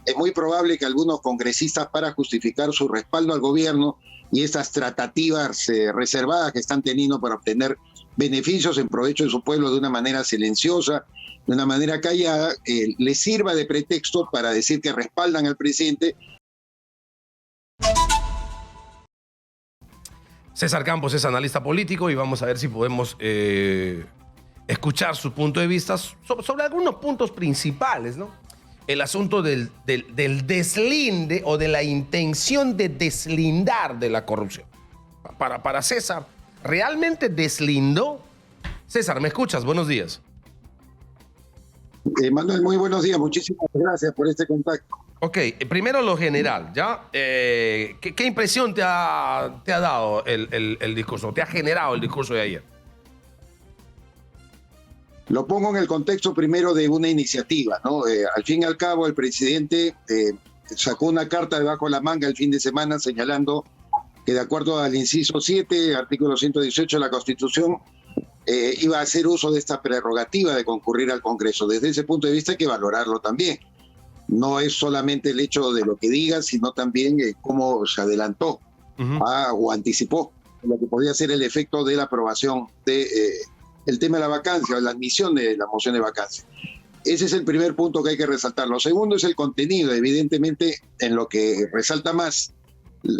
es muy probable que algunos congresistas, para justificar su respaldo al gobierno y estas tratativas reservadas que están teniendo para obtener beneficios en provecho de su pueblo de una manera silenciosa, de una manera callada, les sirva de pretexto para decir que respaldan al presidente. César Campos es analista político y vamos a ver si podemos escuchar su punto de vista sobre algunos puntos principales, ¿no? El asunto del deslinde o de la intención de deslindar de la corrupción. Para César, ¿realmente deslindó? César, ¿me escuchas? Buenos días. Manuel, muy buenos días. Muchísimas gracias por este contacto. Ok, primero lo general, ¿ya? ¿Qué impresión te ha dado el discurso? ¿Te ha generado el discurso de ayer? Lo pongo en el contexto primero de una iniciativa, ¿no? Al fin y al cabo, el presidente sacó una carta debajo de la manga el fin de semana señalando que, de acuerdo al inciso 7, artículo 118 de la Constitución, iba a hacer uso de esta prerrogativa de concurrir al Congreso. Desde ese punto de vista hay que valorarlo también. No es solamente el hecho de lo que diga, sino también cómo se adelantó o anticipó lo que podía ser el efecto de la aprobación de el tema de la vacancia o la admisión de la moción de vacancia. Ese es el primer punto que hay que resaltar. Lo segundo es el contenido. Evidentemente, en lo que resalta más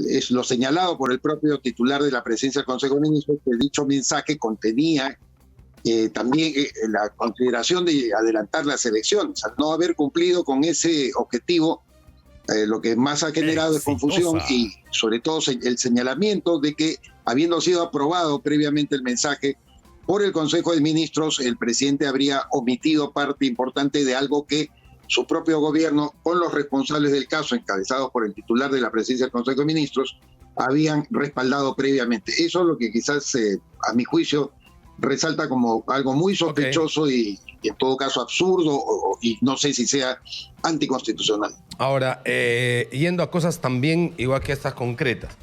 es lo señalado por el propio titular de la presidencia del Consejo de Ministros, que dicho mensaje contenía también la consideración de adelantar las elecciones. Al no haber cumplido con ese objetivo, lo que más ha generado es confusión y sobre todo el señalamiento de que, habiendo sido aprobado previamente el mensaje por el Consejo de Ministros, el presidente habría omitido parte importante de algo que su propio gobierno, con los responsables del caso, encabezados por el titular de la presidencia del Consejo de Ministros, habían respaldado previamente. Eso es lo que quizás, a mi juicio, resalta como algo muy sospechoso y en todo caso absurdo y no sé si sea anticonstitucional. Ahora, yendo a cosas también igual que estas concretas,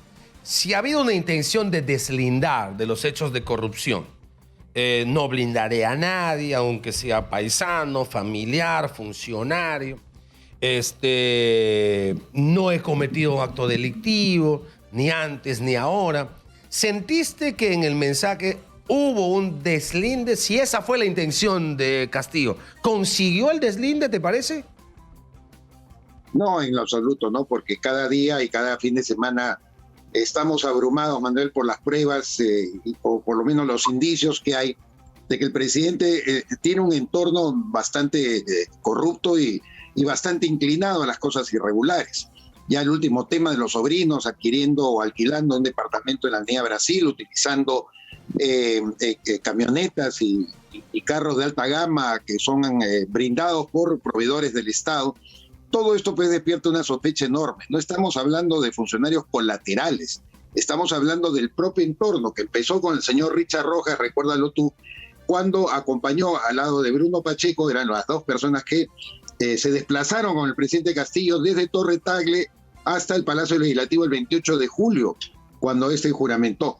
si ha habido una intención de deslindar de los hechos de corrupción, no blindaré a nadie, aunque sea paisano, familiar, funcionario, no he cometido un acto delictivo, ni antes ni ahora. ¿Sentiste que en el mensaje hubo un deslinde? Si esa fue la intención de Castillo, ¿consiguió el deslinde, te parece? No, en lo absoluto, no, porque cada día y cada fin de semana estamos abrumados, Manuel, por las pruebas o por lo menos los indicios que hay de que el presidente tiene un entorno bastante corrupto y bastante inclinado a las cosas irregulares. Ya el último tema de los sobrinos adquiriendo o alquilando un departamento en la Avenida Brasil, utilizando camionetas y carros de alta gama que son brindados por proveedores del Estado. Todo esto pues despierta una sospecha enorme. No estamos hablando de funcionarios colaterales, estamos hablando del propio entorno que empezó con el señor Richard Rojas, recuérdalo tú, cuando acompañó al lado de Bruno Pacheco, eran las dos personas que se desplazaron con el presidente Castillo desde Torre Tagle hasta el Palacio Legislativo el 28 de julio, cuando juramentó.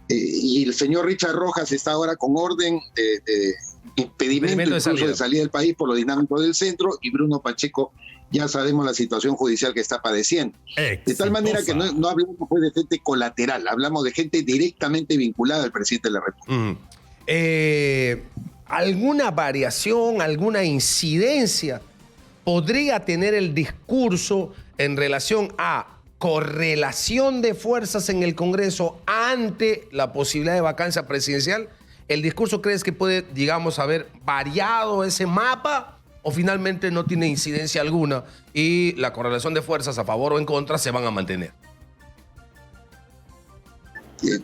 Y el señor Richard Rojas está ahora con orden de impedimento incluso de salida del país por lo dinámico del centro, y Bruno Pacheco ya sabemos la situación judicial que está padeciendo. De tal manera que no hablamos pues de gente colateral, hablamos de gente directamente vinculada al presidente de la República. ¿Alguna variación, alguna incidencia podría tener el discurso en relación a correlación de fuerzas en el Congreso ante la posibilidad de vacancia presidencial? ¿El discurso crees que puede, digamos, haber variado ese mapa o finalmente no tiene incidencia alguna y la correlación de fuerzas a favor o en contra se van a mantener?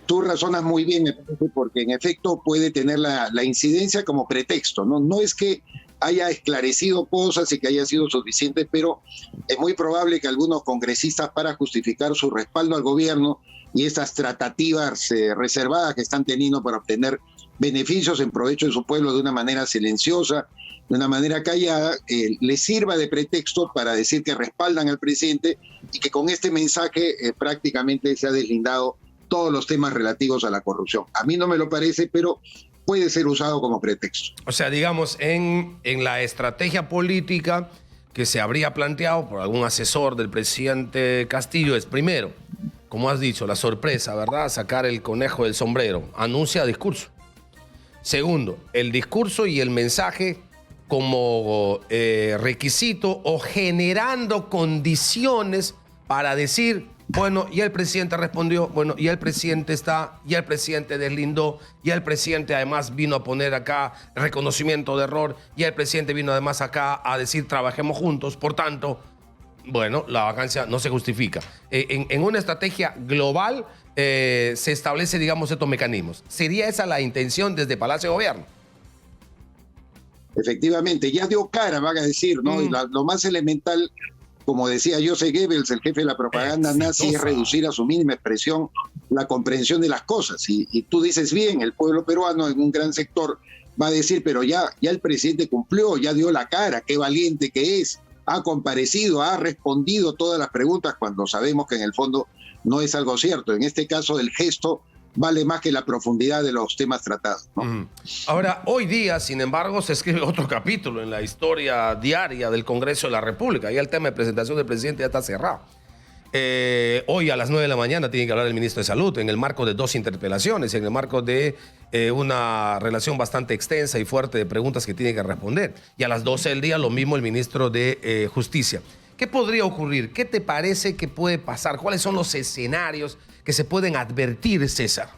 Tú razonas muy bien, me parece, porque en efecto puede tener la incidencia como pretexto, ¿no? No es que haya esclarecido cosas y que haya sido suficiente, pero es muy probable que algunos congresistas, para justificar su respaldo al gobierno y estas tratativas reservadas que están teniendo para obtener beneficios en provecho de su pueblo de una manera silenciosa, de una manera callada, les sirva de pretexto para decir que respaldan al presidente y que con este mensaje prácticamente se ha deslindado todos los temas relativos a la corrupción. A mí no me lo parece, pero puede ser usado como pretexto. O sea, digamos, en la estrategia política que se habría planteado por algún asesor del presidente Castillo es, primero, como has dicho, la sorpresa, ¿verdad? Sacar el conejo del sombrero. Anuncia discurso. Segundo, el discurso y el mensaje como requisito o generando condiciones para decir, bueno, ya el presidente respondió, bueno, ya el presidente está, ya el presidente deslindó, ya el presidente además vino a poner acá reconocimiento de error, ya el presidente vino además acá a decir trabajemos juntos, por tanto, bueno, la vacancia no se justifica. En una estrategia global se establece, digamos, estos mecanismos. ¿Sería esa la intención desde Palacio de Gobierno? Efectivamente, ya dio cara, van a decir, ¿no? Y lo más elemental, como decía Joseph Goebbels, el jefe de la propaganda nazi, es reducir a su mínima expresión la comprensión de las cosas. Y tú dices bien, el pueblo peruano en un gran sector va a decir, pero ya el presidente cumplió, ya dio la cara, qué valiente que es, ha comparecido, ha respondido todas las preguntas cuando sabemos que en el fondo no es algo cierto. En este caso, el gesto vale más que la profundidad de los temas tratados, ¿no? Ahora, hoy día, sin embargo, se escribe otro capítulo en la historia diaria del Congreso de la República. Ya el tema de presentación del presidente ya está cerrado. Hoy a las 9 de la mañana tiene que hablar el ministro de Salud en el marco de 2 interpelaciones, en el marco de una relación bastante extensa y fuerte de preguntas que tiene que responder. Y a las 12 del día lo mismo el ministro de Justicia. ¿Qué podría ocurrir? ¿Qué te parece que puede pasar? ¿Cuáles son los escenarios que se pueden advertir, César?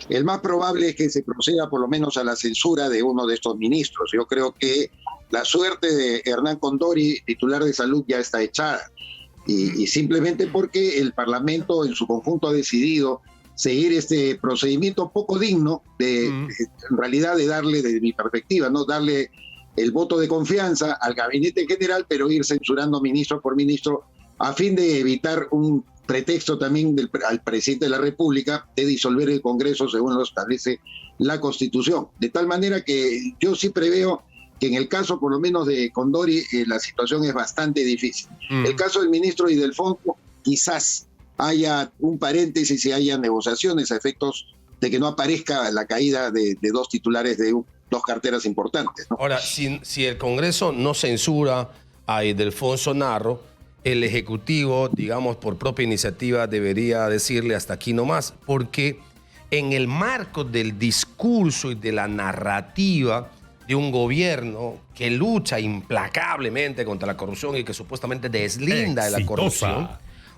El más probable es que se proceda por lo menos a la censura de uno de estos ministros. Yo creo que la suerte de Hernán Condori, titular de Salud, ya está echada. Y simplemente porque el Parlamento en su conjunto ha decidido seguir este procedimiento poco digno en realidad de darle, desde mi perspectiva, ¿no? Darle el voto de confianza al gabinete general, pero ir censurando ministro por ministro a fin de evitar un pretexto también al presidente de la República de disolver el Congreso según lo establece la Constitución. De tal manera que yo sí preveo que en el caso por lo menos de Condori la situación es bastante difícil. El caso del ministro Ildefonso, quizás haya un paréntesis y haya negociaciones a efectos de que no aparezca la caída de 2 titulares de 2 carteras importantes, ¿no? Ahora, si el Congreso no censura a Ildefonso Narro, el Ejecutivo, digamos, por propia iniciativa, debería decirle hasta aquí nomás, porque en el marco del discurso y de la narrativa de un gobierno que lucha implacablemente contra la corrupción y que supuestamente deslinda de la corrupción,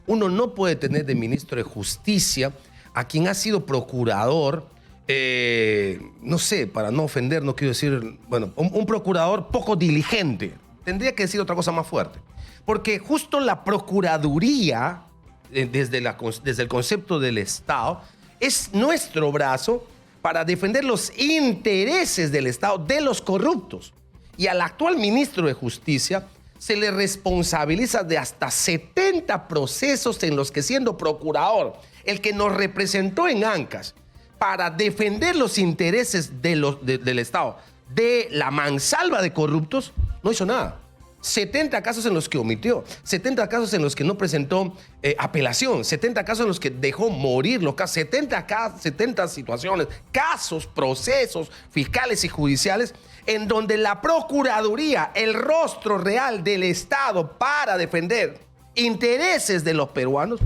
uno no puede tener de ministro de Justicia a quien ha sido procurador, no sé, para no ofender, no quiero decir, bueno, un procurador poco diligente. Tendría que decir otra cosa más fuerte. Porque justo la Procuraduría, desde el concepto del Estado, es nuestro brazo para defender los intereses del Estado de los corruptos. Y al actual ministro de Justicia se le responsabiliza de hasta 70 procesos en los que, siendo procurador, el que nos representó en Ancash para defender los intereses del Estado de la mansalva de corruptos, no hizo nada. 70 casos en los que omitió, 70 casos en los que no presentó apelación, 70 casos en los que dejó morir los casos, 70 situaciones, casos, procesos fiscales y judiciales en donde la Procuraduría, el rostro real del Estado para defender intereses de los peruanos,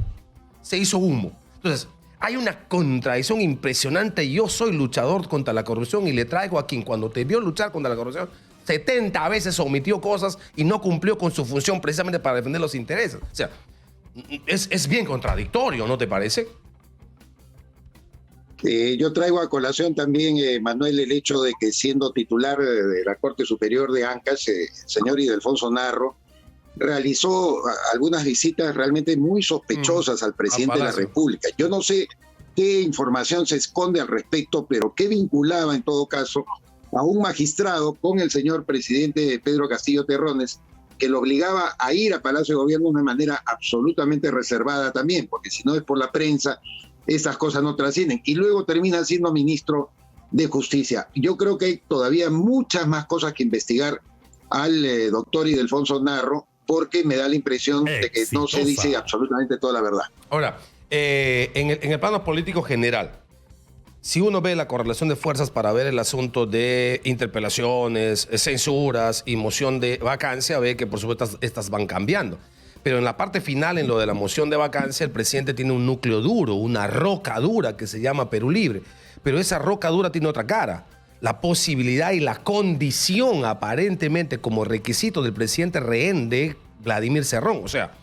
se hizo humo. Entonces, hay una contradicción impresionante. Yo soy luchador contra la corrupción y le traigo a quien cuando te vio luchar contra la corrupción 70 veces omitió cosas y no cumplió con su función precisamente para defender los intereses. O sea, es bien contradictorio, ¿no te parece? Yo traigo a colación también, Manuel, el hecho de que siendo titular de la Corte Superior de Ancash, el señor Ildefonso Narro realizó algunas visitas realmente muy sospechosas al presidente de la República. Yo no sé qué información se esconde al respecto, pero qué vinculaba en todo caso a un magistrado con el señor presidente Pedro Castillo Terrones, que lo obligaba a ir a Palacio de Gobierno de una manera absolutamente reservada también, porque si no es por la prensa, estas cosas no trascienden. Y luego termina siendo ministro de Justicia. Yo creo que hay todavía muchas más cosas que investigar al doctor Ildefonso Narro, porque me da la impresión de que no se dice absolutamente toda la verdad. Ahora, en el plano político general, si uno ve la correlación de fuerzas para ver el asunto de interpelaciones, censuras y moción de vacancia, ve que por supuesto estas van cambiando. Pero en la parte final, en lo de la moción de vacancia, el presidente tiene un núcleo duro, una roca dura que se llama Perú Libre. Pero esa roca dura tiene otra cara. La posibilidad y la condición aparentemente como requisito del presidente rehén de Vladimir Cerrón. O sea,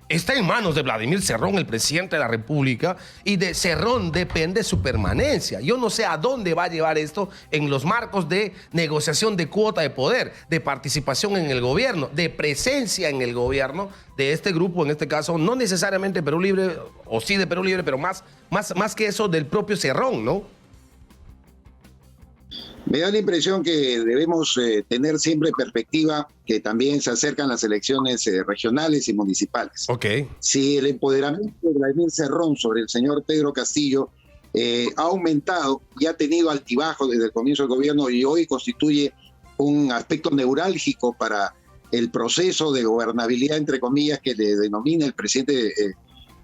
está en manos de Vladimir Cerrón, el presidente de la República, y de Cerrón depende su permanencia. Yo no sé a dónde va a llevar esto en los marcos de negociación de cuota de poder, de participación en el gobierno, de presencia en el gobierno de este grupo, en este caso, no necesariamente Perú Libre, o sí de Perú Libre, pero más que eso del propio Cerrón, ¿no? Me da la impresión que debemos tener siempre perspectiva que también se acercan las elecciones regionales y municipales. Ok. Si el empoderamiento de Vladimir Cerrón sobre el señor Pedro Castillo ha aumentado y ha tenido altibajos desde el comienzo del gobierno y hoy constituye un aspecto neurálgico para el proceso de gobernabilidad, entre comillas, que le denomina el presidente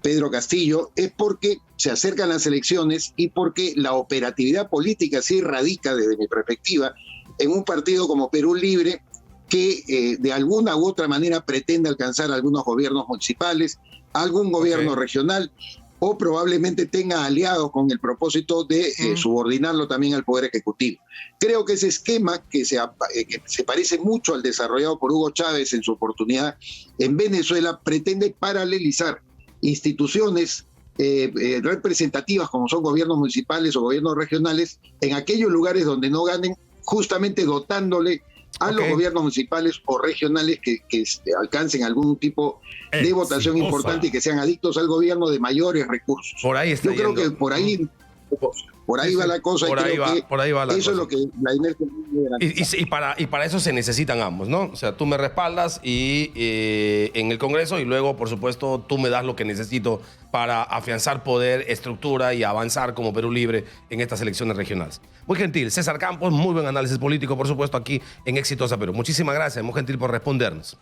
Pedro Castillo, es porque se acercan las elecciones y porque la operatividad política sí radica, desde mi perspectiva, en un partido como Perú Libre que de alguna u otra manera pretende alcanzar algunos gobiernos municipales, algún gobierno regional, o probablemente tenga aliados con el propósito de subordinarlo también al Poder Ejecutivo. Creo que ese esquema que se parece mucho al desarrollado por Hugo Chávez en su oportunidad en Venezuela pretende paralelizar instituciones representativas como son gobiernos municipales o gobiernos regionales en aquellos lugares donde no ganen, justamente dotándole a los gobiernos municipales o regionales que alcancen algún tipo de votación importante y que sean adictos al gobierno de mayores recursos. Por ahí está. Yo creo que por ahí va la cosa. Por ahí va la cosa. Eso es lo que Vladimir y para eso se necesitan ambos, ¿no? O sea, tú me respaldas y en el Congreso y luego, por supuesto, tú me das lo que necesito para afianzar poder, estructura y avanzar como Perú Libre en estas elecciones regionales. Muy gentil. César Campos, muy buen análisis político, por supuesto, aquí en Exitosa Perú. Muchísimas gracias, muy gentil por respondernos.